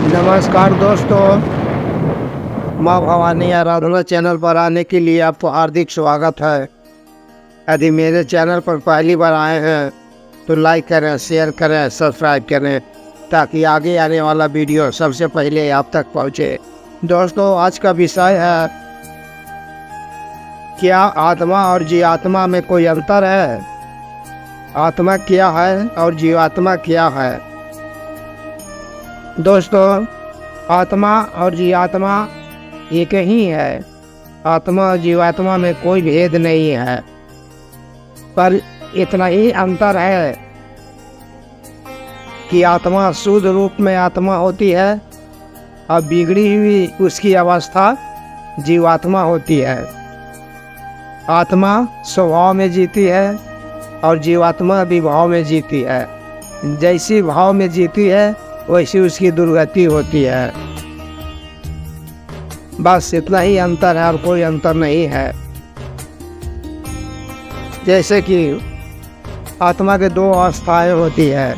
नमस्कार दोस्तों, माँ भवानी आराधना चैनल पर आने के लिए आपको हार्दिक स्वागत है। यदि मेरे चैनल पर पहली बार आए हैं तो लाइक करें, शेयर करें, सब्सक्राइब करें ताकि आगे आने वाला वीडियो सबसे पहले आप तक पहुँचे। दोस्तों, आज का विषय है, क्या आत्मा और जीवात्मा में कोई अंतर है? आत्मा क्या है और जीवात्मा क्या है? दोस्तों, आत्मा और जीवात्मा एक ही है। आत्मा और जीवात्मा में कोई भेद नहीं है, पर इतना ही अंतर है कि आत्मा शुद्ध रूप में आत्मा होती है और बिगड़ी हुई उसकी अवस्था जीवात्मा होती है। आत्मा स्वभाव में जीती है और जीवात्मा भी भाव में जीती है। जैसी भाव में जीती है वैसी उसकी दुर्गति होती है। बस इतना ही अंतर है और कोई अंतर नहीं है। जैसे कि आत्मा के दो अवस्थाएं होती है,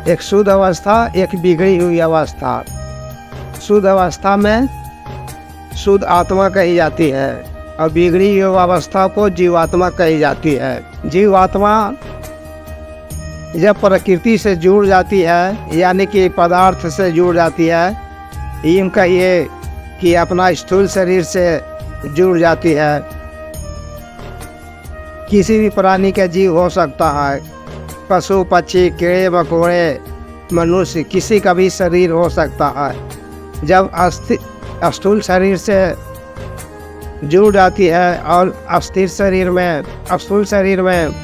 एक शुद्ध अवस्था, एक बिगड़ी हुई अवस्था। शुद्ध अवस्था में शुद्ध आत्मा कही जाती है और बिगड़ी हुई अवस्था को जीवात्मा कही जाती है। जीवात्मा जब प्रकृति से जुड़ जाती है, यानी कि पदार्थ से जुड़ जाती है, यूँ कहिए कि अपना स्थूल शरीर से जुड़ जाती है। किसी भी प्राणी का जीव हो सकता है, पशु पक्षी, कीड़े मकोड़े, मनुष्य, किसी का भी शरीर हो सकता है। जब स्थूल शरीर से जुड़ जाती है और स्थूल शरीर में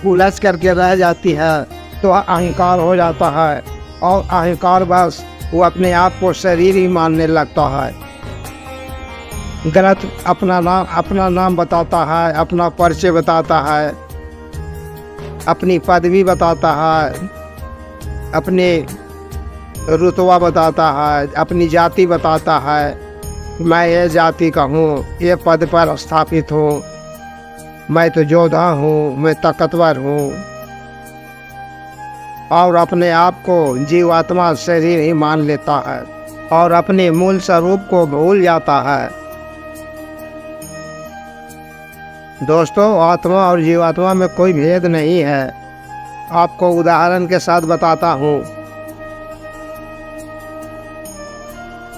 उलझ करके रह जाती है तो अहंकार हो जाता है और अहंकार बस वो अपने आप को शरीर ही मानने लगता है। गलत अपना नाम बताता है, अपना परिचय बताता है, अपनी पदवी बताता है, अपने रुतबा बताता है, अपनी जाति बताता है। मैं ये जाति का हूँ, ये पद पर स्थापित हूँ, मैं तो योद्धा हूँ, मैं ताकतवर हूँ, और अपने आप को जीवात्मा शरीर ही मान लेता है और अपने मूल स्वरूप को भूल जाता है। दोस्तों, आत्मा और जीवात्मा में कोई भेद नहीं है। आपको उदाहरण के साथ बताता हूँ।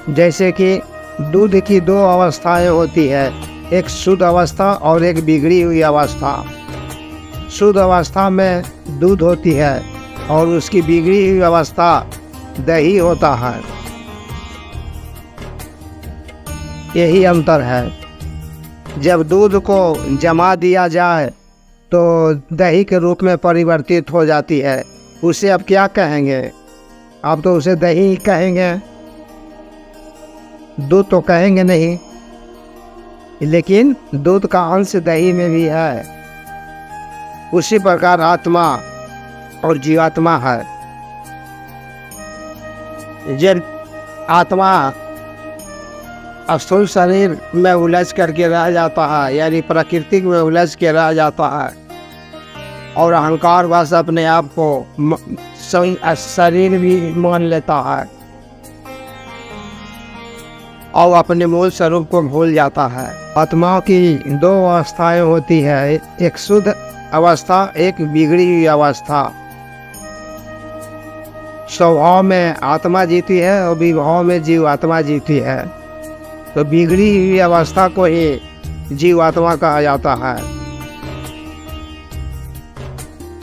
जैसे कि दूध की दो अवस्थाएं होती है, एक शुद्ध अवस्था और एक बिगड़ी हुई अवस्था। शुद्ध अवस्था में दूध होती है और उसकी बिगड़ी हुई अवस्था दही होता है। यही अंतर है। जब दूध को जमा दिया जाए तो दही के रूप में परिवर्तित हो जाती है। उसे अब क्या कहेंगे? आप तो उसे दही ही कहेंगे, दूध तो कहेंगे नहीं। लेकिन दूध का अंश दही में भी है। उसी प्रकार आत्मा और जीवात्मा है। जब आत्मा स्थूल शरीर में उलझ करके रह जाता है, यानी प्रकृति में उलझ के रह जाता है और अहंकार बस अपने आप को शरीर भी मान लेता है और अपने मूल स्वरूप को भूल जाता है। आत्मा की दो अवस्थाएं होती है, एक शुद्ध अवस्था, एक बिगड़ी हुई अवस्था। स्वभाव में आत्मा जीती है और विभाव में जीवात्मा जीती है। तो बिगड़ी हुई अवस्था को ही जीवात्मा कहा जाता है।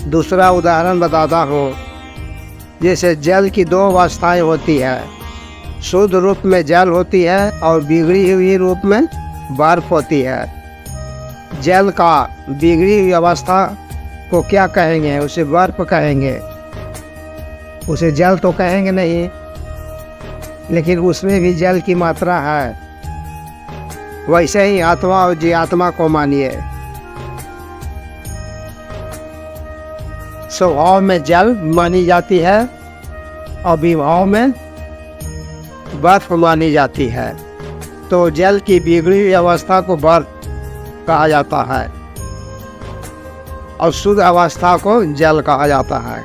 दूसरा उदाहरण बताता हूँ। जैसे जल की दो अवस्थाएं होती है, शुद्ध रूप में जल होती है और बिगड़ी हुई रूप में बर्फ होती है। जल का बिगड़ी हुई अवस्था को क्या कहेंगे? उसे बर्फ कहेंगे। उसे जल तो कहेंगे नहीं, लेकिन उसमें भी जल की मात्रा है। वैसे ही आत्मा और जीवात्मा को मानिए। स्वभाव में जल मानी जाती है और विभाव में बर्फ मानी जाती है। तो जल की बिगड़ी हुई अवस्था को बर्फ कहा जाता है और शुद्ध अवस्था को जल कहा जाता है।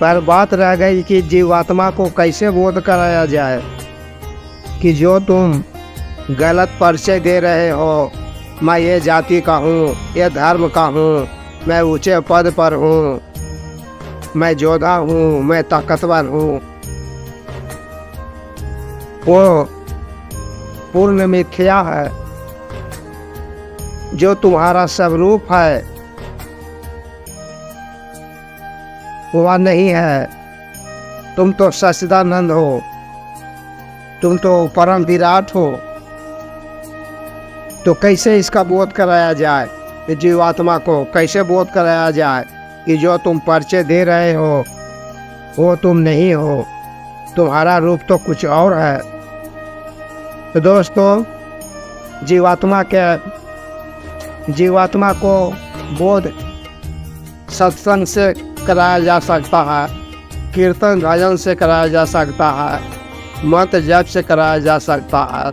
पर बात रह गई कि जीवात्मा को कैसे बोध कराया जाए कि जो तुम गलत परिचय दे रहे हो, मैं ये जाति का हूँ, ये धर्म का हूँ, मैं ऊंचे पद पर हूँ, मैं योद्धा हूँ, मैं ताकतवर हूँ, वो पूर्ण मिथ्या है। जो तुम्हारा स्वरूप है वह नहीं है। तुम तो सच्चिदानंद हो, तुम तो परम विराट हो। तो कैसे इसका बोध कराया जाए, जीवात्मा को कैसे बोध कराया जाए कि जो तुम परिचय दे रहे हो वो तुम नहीं हो, तुम्हारा रूप तो कुछ और है। तो दोस्तों, जीवात्मा को बोध सत्संग से कराया जा सकता है, कीर्तन भजन से कराया जा सकता है, मंत्र जप से कराया जा सकता है,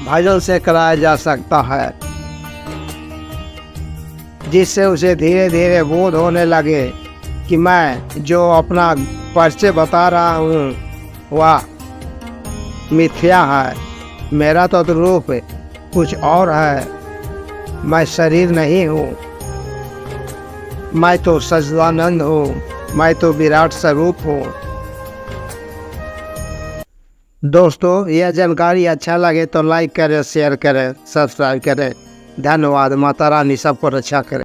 भजन से कराया जा सकता है, जिससे उसे धीरे धीरे बोध होने लगे कि मैं जो अपना परिचय बता रहा हूँ वह मिथ्या है, मेरा तो रूप कुछ और है, मैं शरीर नहीं हूँ, मैं तो सच्चिदानंद हूँ, मैं तो विराट स्वरूप हूँ। दोस्तों, यह जानकारी अच्छा लगे तो लाइक करें, शेयर करें, सब्सक्राइब करें। धन्यवाद। माता रानी सबको रक्षा करें।